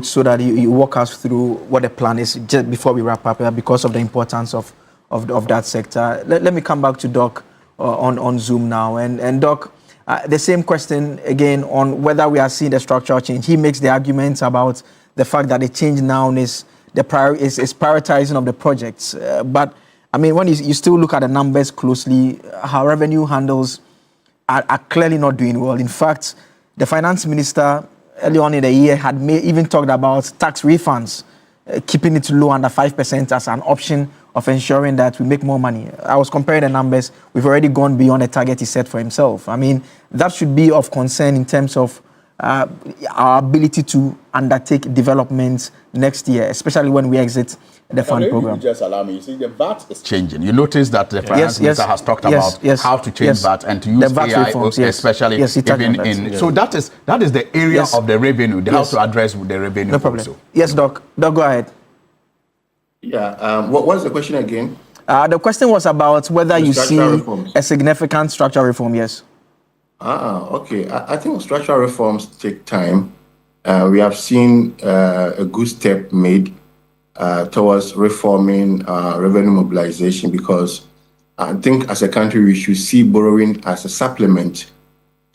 note so that you walk us through what the plan is just before we wrap up, because of the importance of that sector. Let me come back to Doc on Zoom now. And Doc, the same question again on whether we are seeing the structural change. He makes the argument about the fact that the change now is prioritizing of the projects. But I mean, when you still look at the numbers closely, how revenue handles are clearly not doing well. In fact, the finance minister early on in the year had even talked about tax refunds, keeping it low under 5% as an option of ensuring that we make more money. I was comparing the numbers. We've already gone beyond the target he set for himself. I mean, that should be of concern in terms of our ability to undertake development next year, especially when we exit the fund program. Just allow me. You see, the VAT is changing. You notice that the finance minister has talked about how to change VAT and to use the AI, reforms, especially even in. So that is the area of the revenue. They have to address the revenue. No problem. Also. Yes, Doc. Doc, go ahead. Yeah. What was the question again? The question was about whether you see a significant structural reform. Yes. Okay. I think structural reforms take time. We have seen a good step made towards reforming revenue mobilization, because I think as a country we should see borrowing as a supplement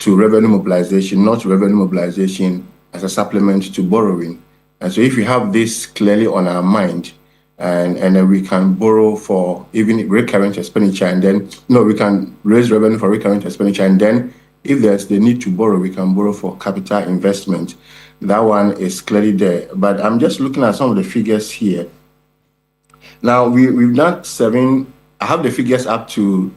to revenue mobilization, not revenue mobilization as a supplement to borrowing. And so if we have this clearly on our mind, and then we can borrow for even recurrent expenditure, and then we can raise revenue for recurrent expenditure, and then if there's the need to borrow, we can borrow for capital investment. That one is clearly there. But I'm just looking at some of the figures here. Now, we've done I have the figures up to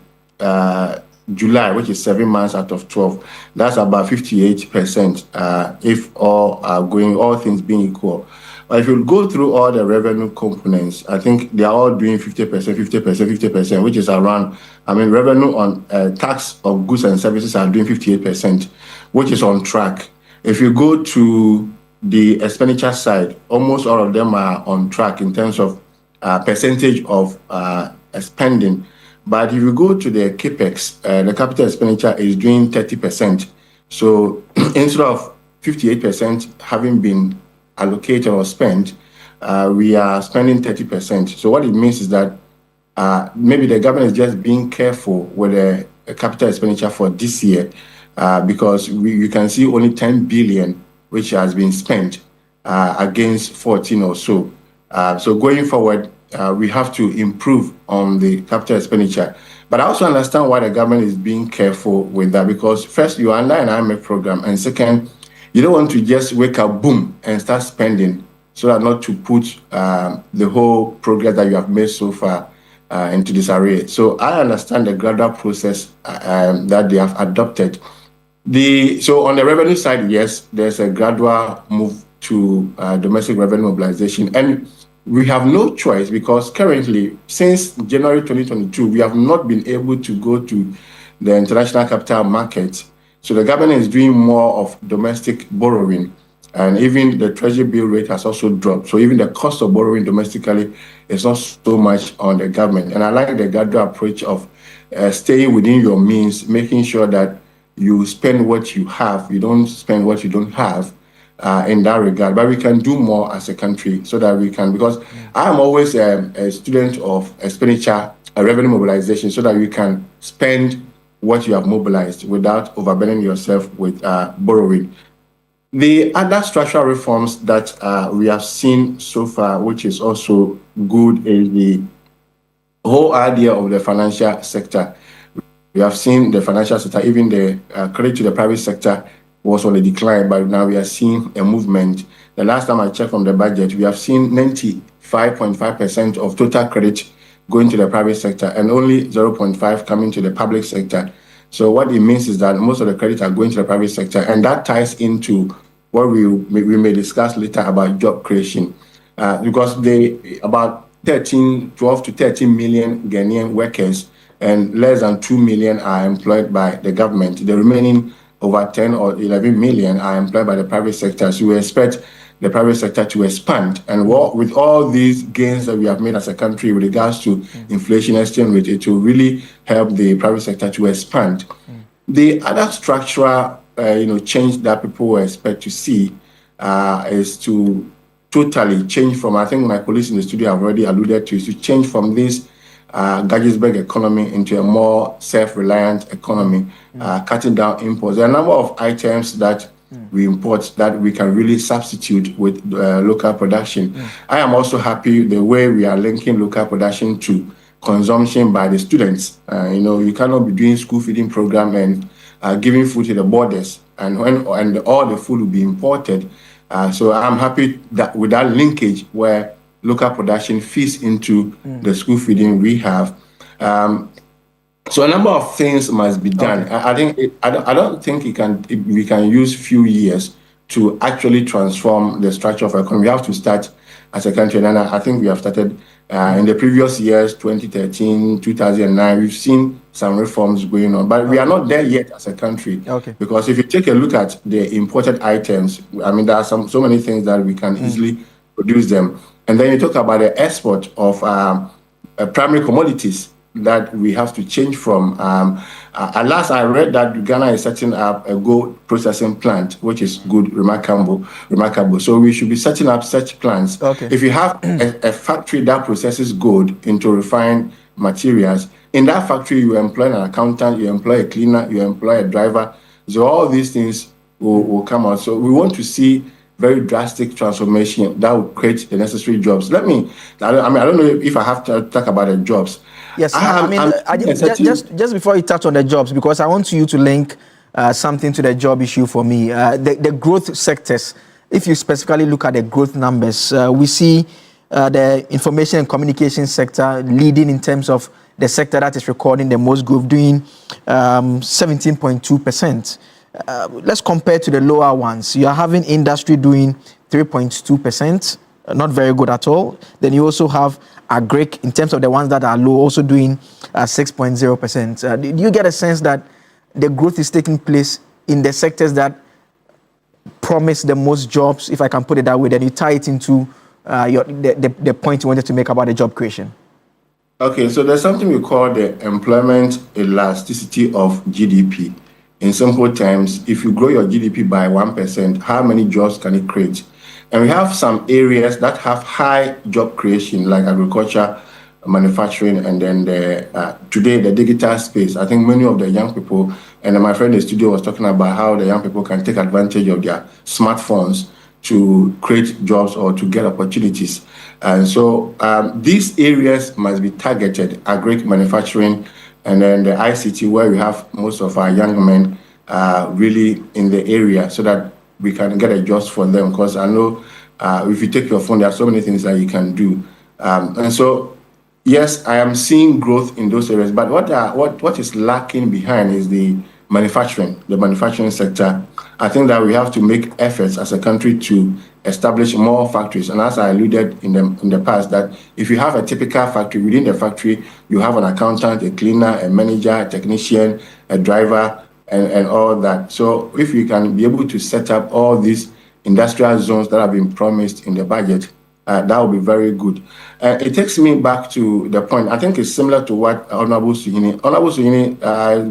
July, which is 7 months out of 12. That's about 58%, if all things being equal. But if you go through all the revenue components, I think they are all doing 50%, 50%, 50%, which is around, revenue on tax of goods and services are doing 58%, which is on track. If you go to the expenditure side, almost all of them are on track in terms of percentage of spending. But if you go to the CAPEX, the capital expenditure is doing 30%. So instead of 58% having been allocated or spent, we are spending 30%. So what it means is that maybe the government is just being careful with the capital expenditure for this year, because you can see only 10 billion, which has been spent against 14 or so. So going forward, we have to improve on the capital expenditure. But I also understand why the government is being careful with that, because first, you are under an IMF program, and second, you don't want to just wake up, boom, and start spending, so that not to put the whole progress that you have made so far into disarray. So I understand the gradual process that they have adopted. So on the revenue side, yes, there's a gradual move to domestic revenue mobilization. And we have no choice, because currently, since January 2022, we have not been able to go to the international capital market. So the government is doing more of domestic borrowing. And even the treasury bill rate has also dropped. So even the cost of borrowing domestically is not so much on the government. And I like the gradual approach of staying within your means, making sure that you spend what you have, you don't spend what you don't have in that regard. But we can do more as a country so that we can, because I am always a student of expenditure, revenue mobilization, so that you can spend what you have mobilized without overburdening yourself with borrowing. The other structural reforms that we have seen so far, which is also good, is the whole idea of the financial sector. We have seen the financial sector, even the credit to the private sector was on a decline, but now we are seeing a movement. The last time I checked from the budget, we have seen 95.5% of total credit going to the private sector and only 0.5% coming to the public sector. So what it means is that most of the credit are going to the private sector, and that ties into what we may discuss later about job creation, because about 12 to 13 million Ghanaian workers, and less than 2 million are employed by the government. The remaining over 10 or 11 million are employed by the private sector. So we expect the private sector to expand. And with all these gains that we have made as a country with regards to inflation, exchange rate, it will really help the private sector to expand. The other structural change that people will expect to see is to totally change from, I think my colleagues in the studio have already alluded to, is to change from this Gadgetsburg economy into a more self-reliant economy, cutting down imports. There are a number of items that we import that we can really substitute with local production. I am also happy the way we are linking local production to consumption by the students. You cannot be doing school feeding program and giving food to the borders, and all the food will be imported. So I'm happy that with that linkage where local production feeds into the school feeding we have. So a number of things must be done. Okay. I don't think we can use few years to actually transform the structure of our economy. We have to start as a country, and I think we have started in the previous years, 2013, 2009. We've seen some reforms going on, but we are not there yet as a country. Okay. Because if you take a look at the imported items, I mean, there are so many things that we can easily produce them. And then you talk about the export of primary commodities that we have to change from. At last, I read that Ghana is setting up a gold processing plant, which is good, remarkable. So we should be setting up such plants. Okay. If you have a factory that processes gold into refined materials, in that factory you employ an accountant, you employ a cleaner, you employ a driver. So all these things will come out. So we want to see very drastic transformation that will create the necessary jobs. I don't know if I have to talk about the jobs. Yes, just before you touch on the jobs, because I want you to link something to the job issue for me. The growth sectors, if you specifically look at the growth numbers, we see the information and communication sector leading in terms of the sector that is recording the most growth, doing 17.2%. Let's compare to the lower ones. You are having industry doing 3.2%, not very good at all. Then you also have agric, in terms of the ones that are low, also doing 6.0%. Do you get a sense that the growth is taking place in the sectors that promise the most jobs, if I can put it that way? Then you tie it into the point you wanted to make about the job creation. Okay, so there's something we call the employment elasticity of GDP. In simple terms, if you grow your GDP by 1%, how many jobs can it create? And we have some areas that have high job creation, like agriculture, manufacturing, and then today the digital space. I think many of the young people, and my friend in the studio was talking about how the young people can take advantage of their smartphones to create jobs or to get opportunities. And so these areas must be targeted, agric, manufacturing, and then the ICT, where we have most of our young men really in the area, so that we can get a jobs for them. Because I know if you take your phone, there are so many things that you can do. And so, yes, I am seeing growth in those areas. But what is lacking behind is the manufacturing sector. I think that we have to make efforts as a country to establish more factories. And as I alluded in the past, that if you have a typical factory, within the factory, you have an accountant, a cleaner, a manager, a technician, a driver, and all that. So if we can be able to set up all these industrial zones that have been promised in the budget, that will be very good. It takes me back to the point. I think it's similar to what Honorable Suhini. Honorable Suhini,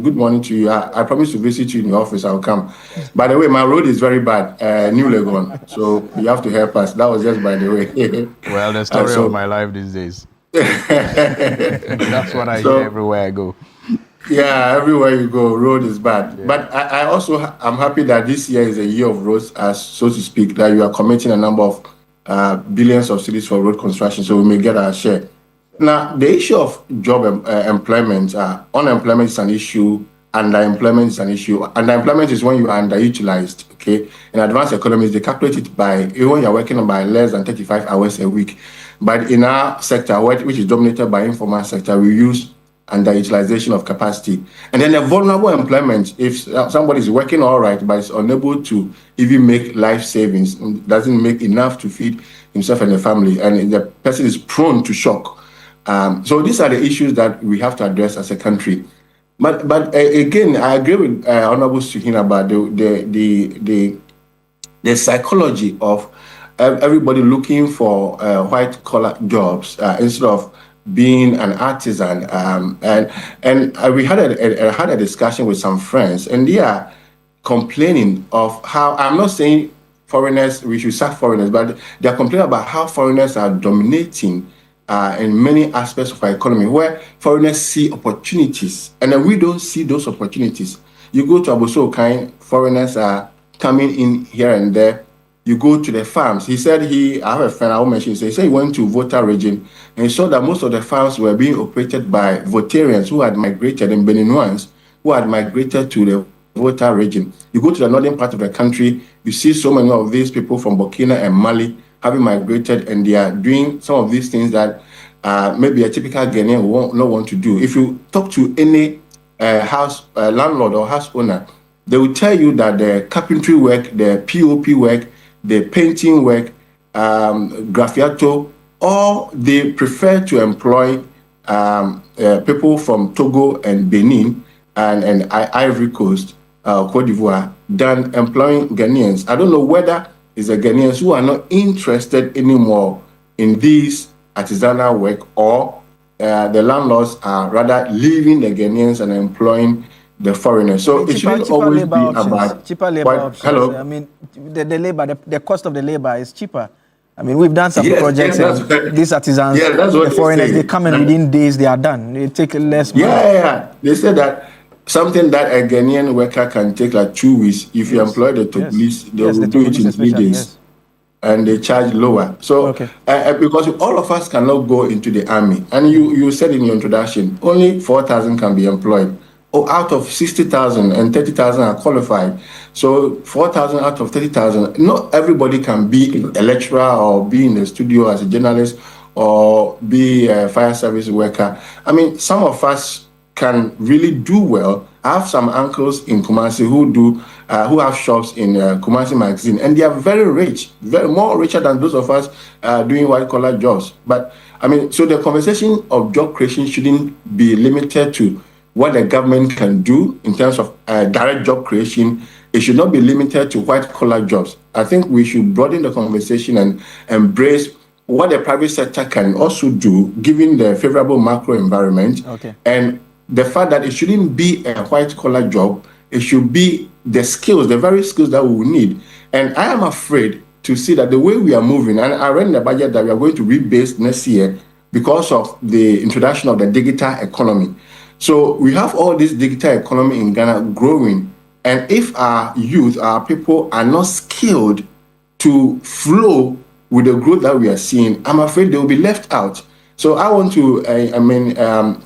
good morning to you. I promise to visit you in your office. I'll come. By the way, my road is very bad, New Legon. So you have to help us. That was just by the way. Well, the story of my life these days. That's what I hear everywhere I go. Yeah, everywhere you go, road is bad. Yeah. But I'm happy that this year is a year of roads, so to speak, that you are committing a number of billions of cedis for road construction, so we may get our share. Now, the issue of job employment, unemployment is an issue, underemployment is an issue. Underemployment is when you are underutilized, okay? In advanced economies, they calculate it by, even you're working by less than 35 hours a week. But in our sector, which is dominated by informal sector, we use underutilization of capacity. And then the vulnerable employment, if somebody is working all right, but is unable to even make life savings, doesn't make enough to feed himself and the family, and the person is prone to shock. So these are the issues that we have to address as a country. But again, I agree with Honorable Suhin about the psychology of everybody looking for white-collar jobs instead of being an artisan. And we had a discussion with some friends, and they are complaining of how, I'm not saying foreigners, we should sack foreigners, but they are complaining about how foreigners are dominating in many aspects of our economy, where foreigners see opportunities, and then we don't see those opportunities. You go to Aboso-Okai, foreigners are coming in here and there. You go to the farms. He said I have a friend I will mention, he said he went to Volta region and he saw that most of the farms were being operated by Voltarians who had migrated, and Beninoans who had migrated to the Volta region. You go to the northern part of the country, you see so many of these people from Burkina and Mali having migrated, and they are doing some of these things that maybe a typical Ghanaian will not want to do. If you talk to any landlord or house owner, they will tell you that the carpentry work, the POP work, the painting work, graffiato, or they prefer to employ people from Togo and Benin and Ivory Coast, Cote d'Ivoire, than employing Ghanaians. I don't know whether it's the Ghanaians who are not interested anymore in these artisanal work, or the landlords are rather leaving the Ghanaians and employing the foreigners. So it shouldn't always be about cheaper labor options. Hello? I mean, the labor, the cost of the labor is cheaper. I mean, we've done some projects, and these artisans, the foreigners, they come in within days, they are done. They take less money. Yeah. They said that something that a Ghanaian worker can take like 2 weeks, if you employ the Togolese, they will do it in 3 days. And they charge lower. So, because all of us cannot go into the army, and you said in your introduction, only 4,000 can be employed. Out of 60,000, and 30,000 are qualified. So 4,000 out of 30,000, not everybody can be a lecturer or be in the studio as a journalist or be a fire service worker. I mean, some of us can really do well. I have some uncles in Kumasi who have shops in Kumasi magazine, and they are very rich, more richer than those of us doing white-collar jobs. But I mean, so the conversation of job creation shouldn't be limited to what the government can do in terms of direct job creation. It should not be limited to white-collar jobs. I think we should broaden the conversation and embrace what the private sector can also do, given the favorable macro environment, and the fact that it shouldn't be a white-collar job. It should be the skills, the very skills that we will need. And I am afraid to see that the way we are moving, and I read in the budget that we are going to rebase next year because of the introduction of the digital economy. So we have all this digital economy in Ghana growing, and if our youth, our people are not skilled to flow with the growth that we are seeing, I'm afraid they will be left out. So I want to,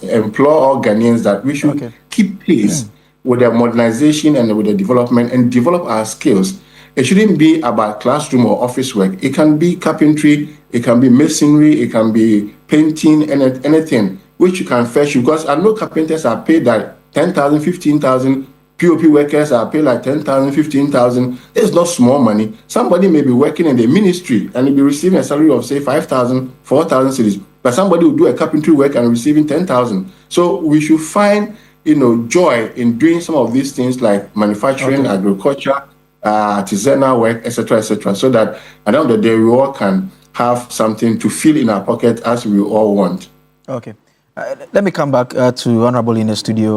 implore all Ghanaians that we should keep pace with the modernization and with the development and develop our skills. It shouldn't be about classroom or office work. It can be carpentry, it can be masonry, it can be painting, and anything which you can fetch, because I know carpenters are paid like 10,000, 15,000. POP workers are paid like 10,000, 15,000. It's not small money. Somebody may be working in the ministry and he'll be receiving a salary of say 5,000, 4,000 cedis, but somebody will do a carpentry work and receiving 10,000. So we should find, joy in doing some of these things like manufacturing, agriculture, artisanal work, etc., so that at the end of the day we all can have something to fill in our pocket as we all want. Okay. Let me come back to Honorable in the studio.